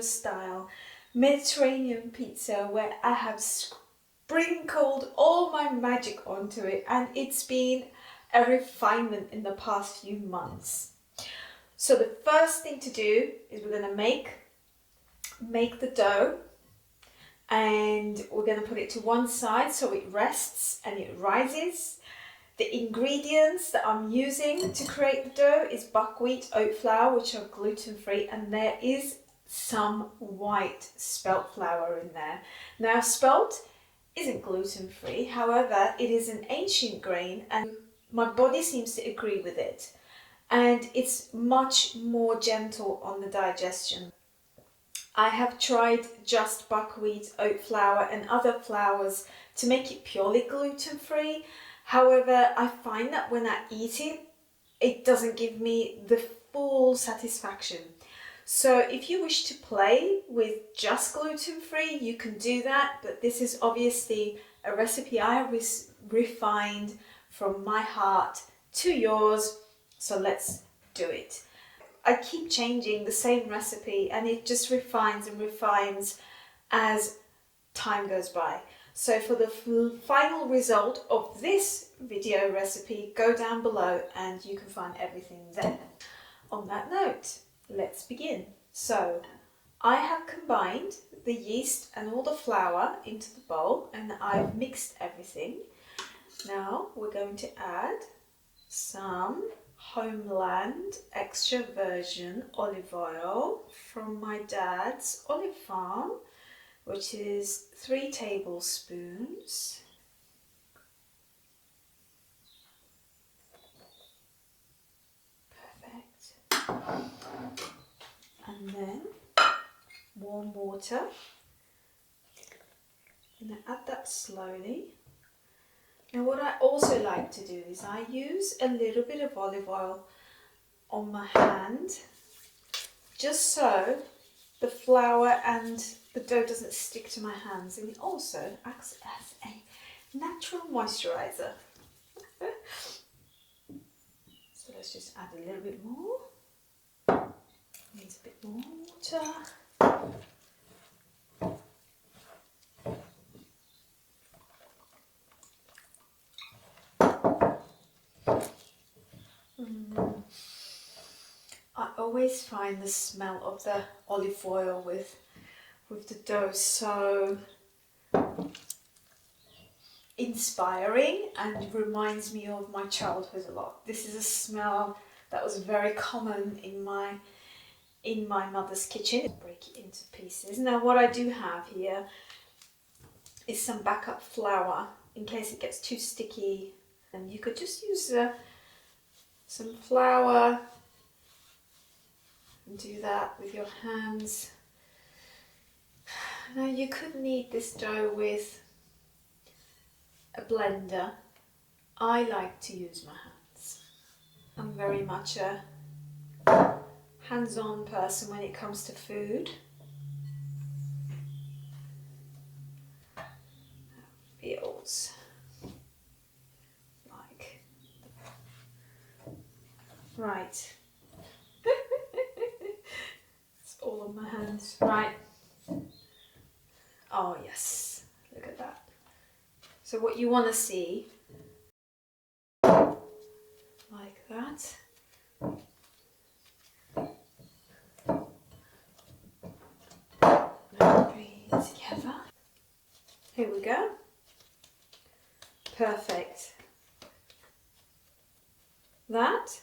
style Mediterranean pizza where I have sprinkled all my magic onto it, and it's been a refinement in the past few months. So the first thing to do is we're going to make the dough, and we're going to put it to one side so it rests and it rises. The ingredients that I'm using to create the dough is buckwheat, oat flour, which are gluten-free, and there is some white spelt flour in there. Now, spelt isn't gluten-free, however, it is an ancient grain and my body seems to agree with it. And it's much more gentle on the digestion. I have tried just buckwheat, oat flour and other flours to make it purely gluten-free. However, I find that when I eat it, it doesn't give me the full satisfaction. So if you wish to play with just gluten-free, you can do that, but this is obviously a recipe I have refined from my heart to yours. So let's do it. I keep changing the same recipe and it just refines and refines as time goes by. So for the final result of this video recipe, go down below and you can find everything there. On that note, let's begin. So I have combined the yeast and all the flour into the bowl and I've mixed everything. Now we're going to add some Homeland extra virgin olive oil from my dad's olive farm, which is 3 tablespoons. Perfect. And then warm water. I'm going to add that slowly. Now what I also like to do is I use a little bit of olive oil on my hand, just so the flour and the dough doesn't stick to my hands, and it also acts as a natural moisturizer. So let's just add a little bit more. Needs a bit more water. I always find the smell of the olive oil with the dough so inspiring and reminds me of my childhood a lot. This is a smell that was very common in my mother's kitchen. Break it into pieces. Now what I do have here is some backup flour in case it gets too sticky, and you could just use some flour and do that with your hands. Now you could knead this dough with a blender. I like to use my hands. I'm very much a hands-on person when it comes to food. Feels like right. It's all on my hands. Right. Oh yes, look at that. So what you want to see, like that. Bring it together. Here we go. Perfect. That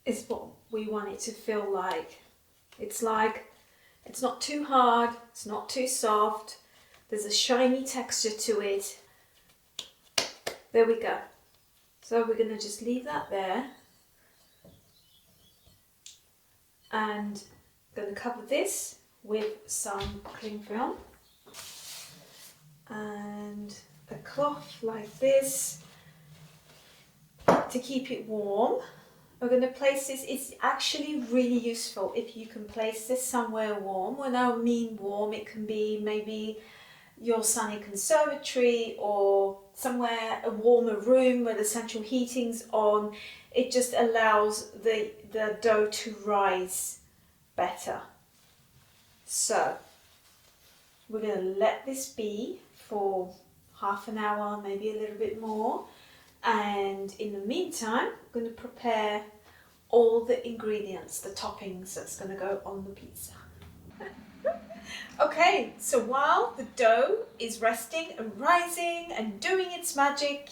is what we want it to feel like. It's not too hard, it's not too soft, there's a shiny texture to it. There we go. So we're going to just leave that there and I'm going to cover this with some cling film and a cloth like this to keep it warm. We're going to place this. It's actually really useful if you can place this somewhere warm. When I mean warm, it can be maybe your sunny conservatory or somewhere, a warmer room where the central heating's on. It just allows the dough to rise better. So we're going to let this be for half an hour, maybe a little bit more. And in the meantime, I'm going to prepare all the ingredients, the toppings that's going to go on the pizza. Okay, so while the dough is resting and rising and doing its magic,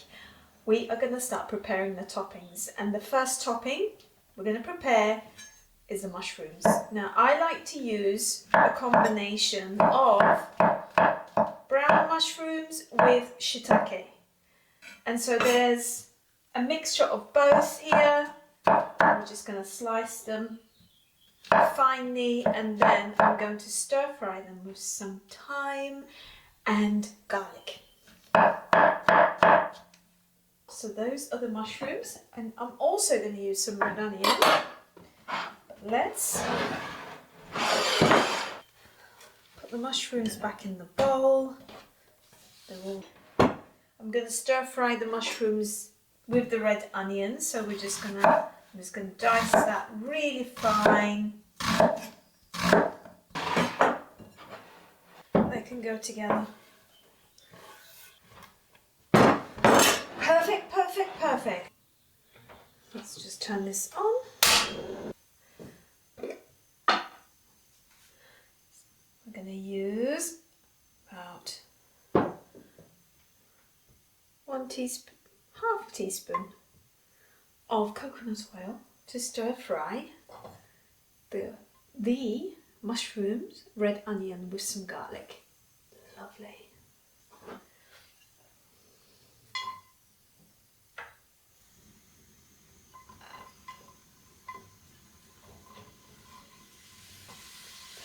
we are going to start preparing the toppings. And the first topping we're going to prepare is the mushrooms. Now, I like to use a combination of brown mushrooms with shitake. And so there's a mixture of both here. I'm just going to slice them finely, and then I'm going to stir fry them with some thyme and garlic. So those are the mushrooms, and I'm also going to use some red onion. But let's put the mushrooms back in the bowl. I'm going to stir fry the mushrooms with the red onion, so I'm just going to dice that really fine. They can go together. Perfect, perfect, perfect. Let's just turn this on. We're going to use about half a teaspoon of coconut oil to stir fry the mushrooms, red onion with some garlic. Lovely.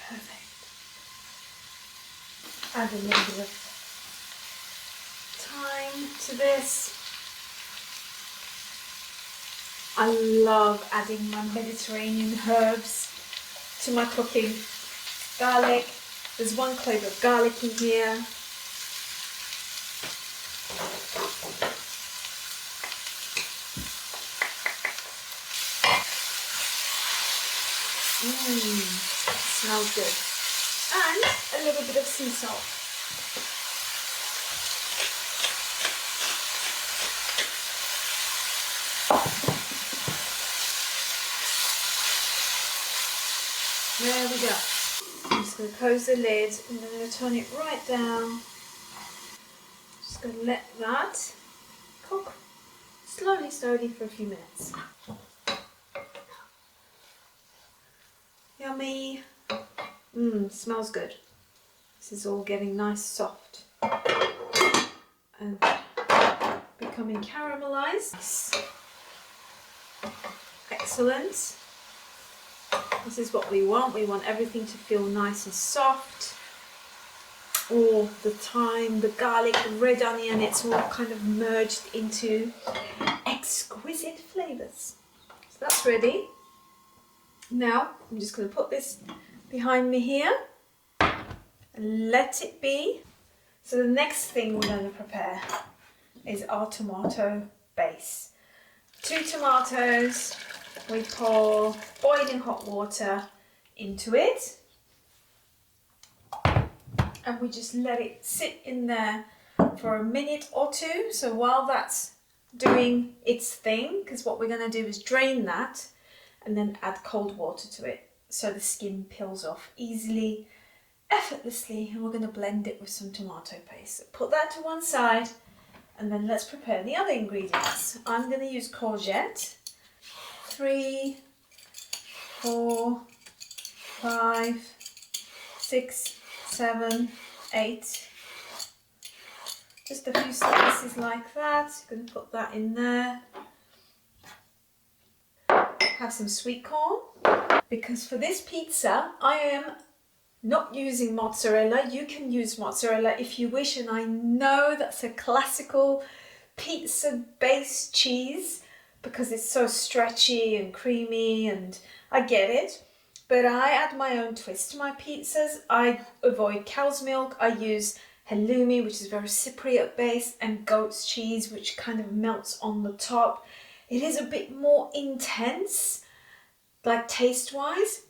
Perfect. Add a little bit of thyme to this. I love adding my Mediterranean herbs to my cooking. Garlic, there's 1 clove of garlic in here. Smells good. And a little bit of sea salt. There we go. I'm just going to close the lid and then I'm going to turn it right down. Just going to let that cook slowly for a few minutes. Yummy. Smells good. This is all getting nice soft and becoming caramelized. Excellent. This is what we want. We want everything to feel nice and soft. All the thyme, the garlic, the red onion, it's all kind of merged into exquisite flavors. So that's ready. Now, I'm just going to put this behind me here and let it be. So the next thing we're going to prepare is our tomato base. 2 tomatoes. We pour boiling hot water into it and we just let it sit in there for a minute or 2. So while that's doing its thing, because what we're going to do is drain that and then add cold water to it so the skin peels off easily, effortlessly, and we're going to blend it with some tomato paste. So put that to one side and then let's prepare the other ingredients. I'm going to use courgette. 3, 4, 5, 6, 7, 8. Just a few slices like that. You can put that in there. Have some sweet corn, because for this pizza I am not using mozzarella. You can use mozzarella if you wish, and I know that's a classical pizza based cheese because it's so stretchy and creamy, and I get it, but I add my own twist to my pizzas. I avoid cow's milk. I use halloumi, which is very Cypriot based, and goat's cheese, which kind of melts on the top. It is a bit more intense, like taste wise,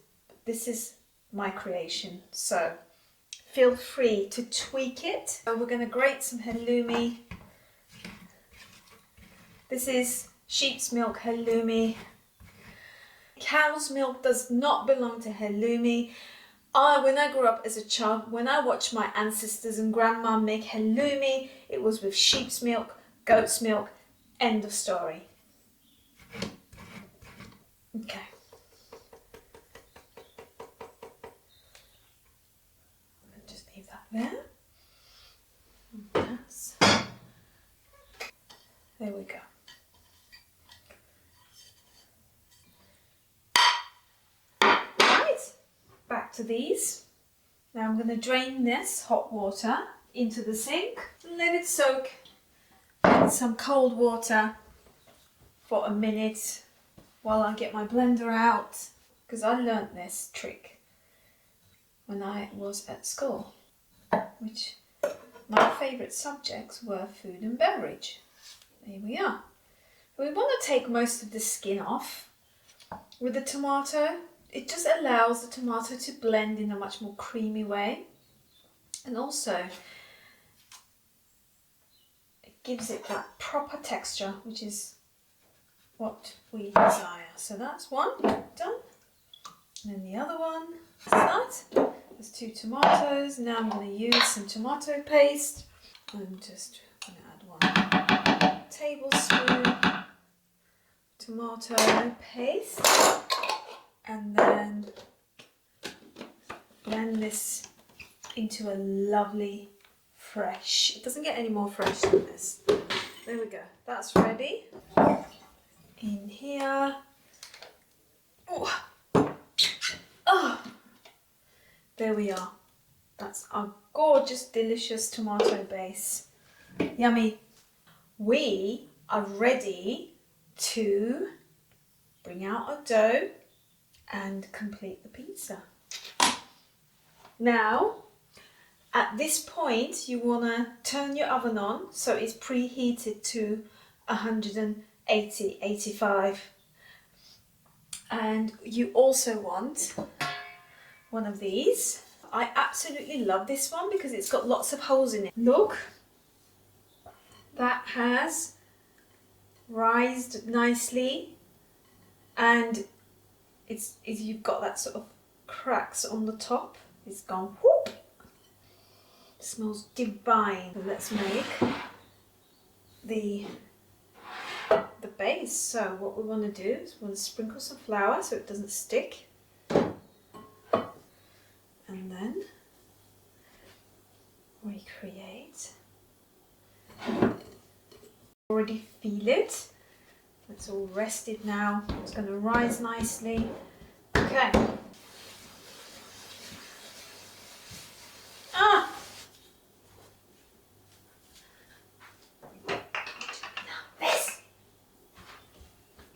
this is my creation, so feel free to tweak it. So we're going to grate some halloumi. This is sheep's milk halloumi. Cow's milk does not belong to halloumi. When I grew up as a child, when I watched my ancestors and grandma make halloumi, it was with sheep's milk, goat's milk, end of story. Okay. I'll just leave that there. Yes. There we go. Back to these. Now I'm going to drain this hot water into the sink and let it soak in some cold water for a minute while I get my blender out, because I learnt this trick when I was at school, which my favourite subjects were food and beverage. There we are. We want to take most of the skin off with the tomato. It just allows the tomato to blend in a much more creamy way, and also it gives it that proper texture, which is what we desire. So that's one done, and then the other one is that. There's 2 tomatoes. Now I'm going to use some tomato paste. I'm just going to add 1 tablespoon tomato paste. And then blend this into a lovely fresh. It doesn't get any more fresh than this. There we go. That's ready. In here. Oh. Oh. There we are. That's our gorgeous, delicious tomato base. Yummy. We are ready to bring out our dough and complete the pizza. Now, at this point, you want to turn your oven on so it's preheated to 180, 85. And you also want one of these. I absolutely love this one because it's got lots of holes in it. Look, that has rised nicely, and you've got that sort of cracks on the top. It's gone whoop. It smells divine. So let's make the base. So what we want to do is we want to sprinkle some flour so it doesn't stick, and then recreate. Already feel it. It's all rested now. It's going to rise nicely. Okay. Ah! Now this.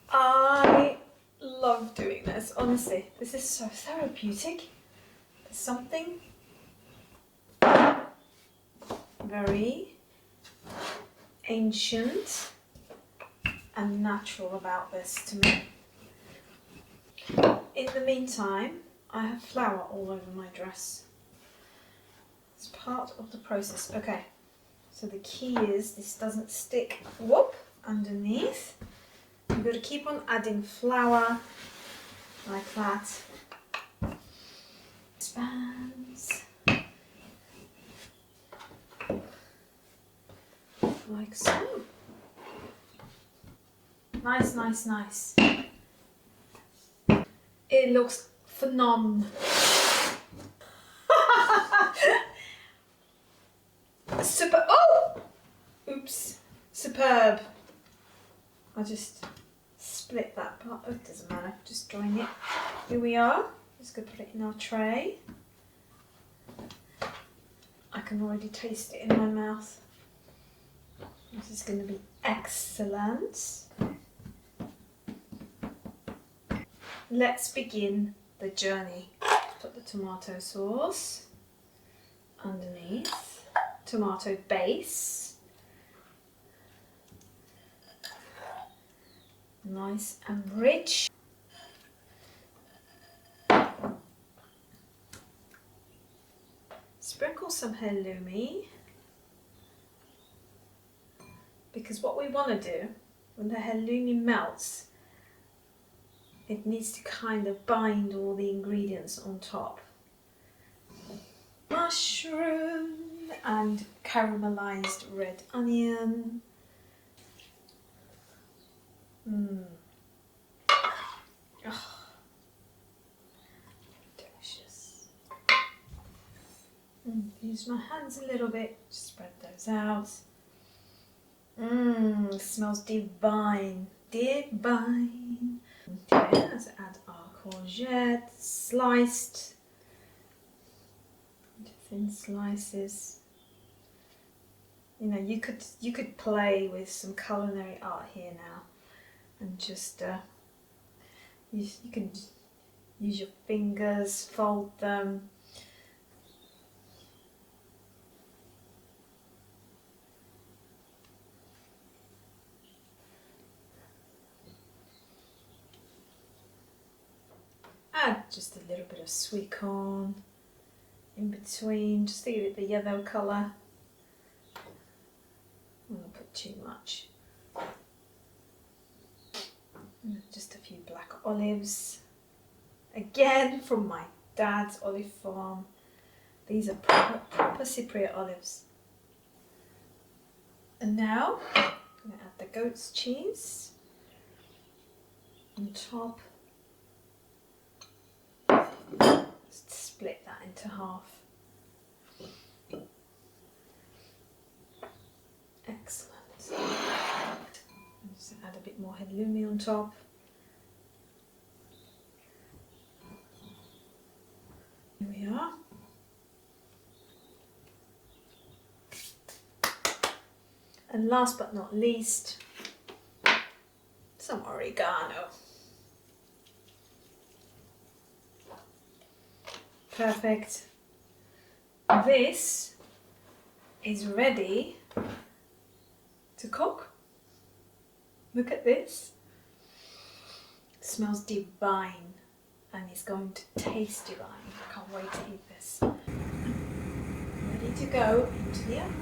I love doing this. Honestly, this is so therapeutic. There's something very ancient and natural about this to me. In the meantime, I have flour all over my dress. It's part of the process. Okay, so the key is this doesn't stick whoop underneath. You've got to keep on adding flour like that. Expands like so. Nice, nice, nice. It looks phenomenal. Super. Oh! Oops. Superb. I just split that part. Oh, it doesn't matter. Just join it. Here we are. Just going to put it in our tray. I can already taste it in my mouth. This is going to be excellent. Let's begin the journey. Put the tomato sauce underneath, tomato base, nice and rich. Sprinkle some halloumi, because what we want to do when the halloumi melts, it needs to kind of bind all the ingredients on top. Mushroom and caramelized red onion. Oh, delicious. Use my hands a little bit, spread those out. Smells divine, divine. Okay, let's add our courgette, sliced into thin slices. You know, you could play with some culinary art here now, and just you can use your fingers, fold them. Add just a little bit of sweet corn in between, just to give it the yellow colour. I don't want to put too much. Just a few black olives. Again, from my dad's olive farm. These are proper Cypriot olives. And now, I'm going to add the goat's cheese on top. Just split that into half. Excellent. Just add a bit more halloumi on top. Here we are. And last but not least, some oregano. Perfect. This is ready to cook. Look at this. It smells divine and it's going to taste divine. I can't wait to eat this. Ready to go into the oven.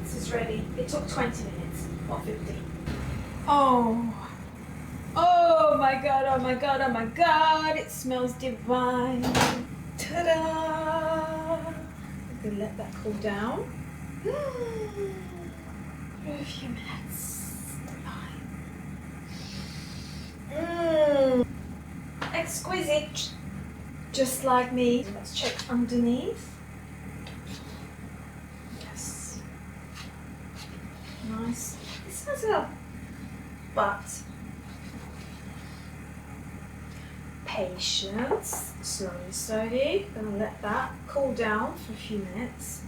This is ready. It took 20 minutes or 15. Oh my god, oh my god, oh my god, it smells divine. Ta-da! I'm going to let that cool down. For a few minutes. Divine. Exquisite. Just like me. Let's check underneath. Yes. Nice. This has a but. Patience, slowly, gonna let that cool down for a few minutes.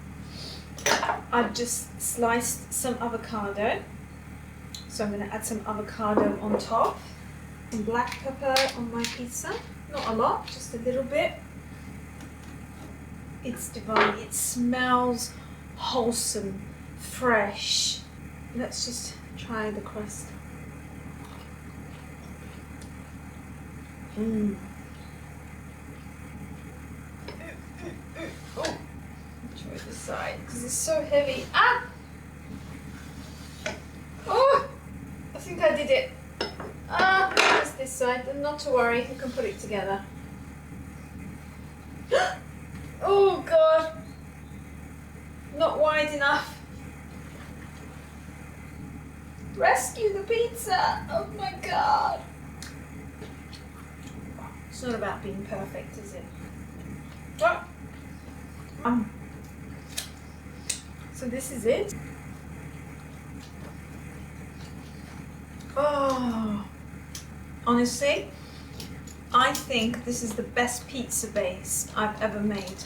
I've just sliced some avocado, so I'm gonna add some avocado on top. Some black pepper on my pizza, not a lot, just a little bit. It's divine, it smells wholesome, fresh. Let's just try the crust. Oh, try this side because it's so heavy. Ah! Oh, I think I did it. Ah, there's this side. Not to worry, you can put it together. Oh God, not wide enough. Rescue the pizza! Oh my God. It's not about being perfect, is it? Oh. So this is it. Oh, honestly, I think this is the best pizza base I've ever made.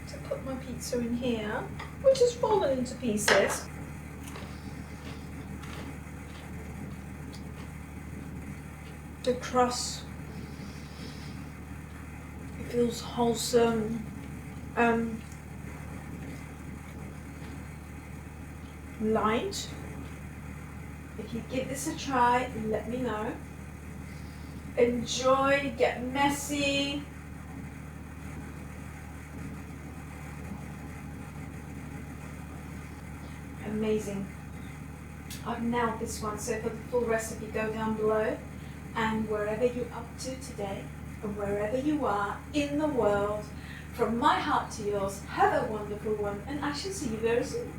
To put my pizza in here, which has fallen into pieces. The crust, it feels wholesome, light. If you give this a try, let me know. enjoy, get messy. Amazing. I've nailed this one, so for the full recipe go down below, and wherever you're up to today and wherever you are in the world, from my heart to yours, have a wonderful one, and I shall see you very soon.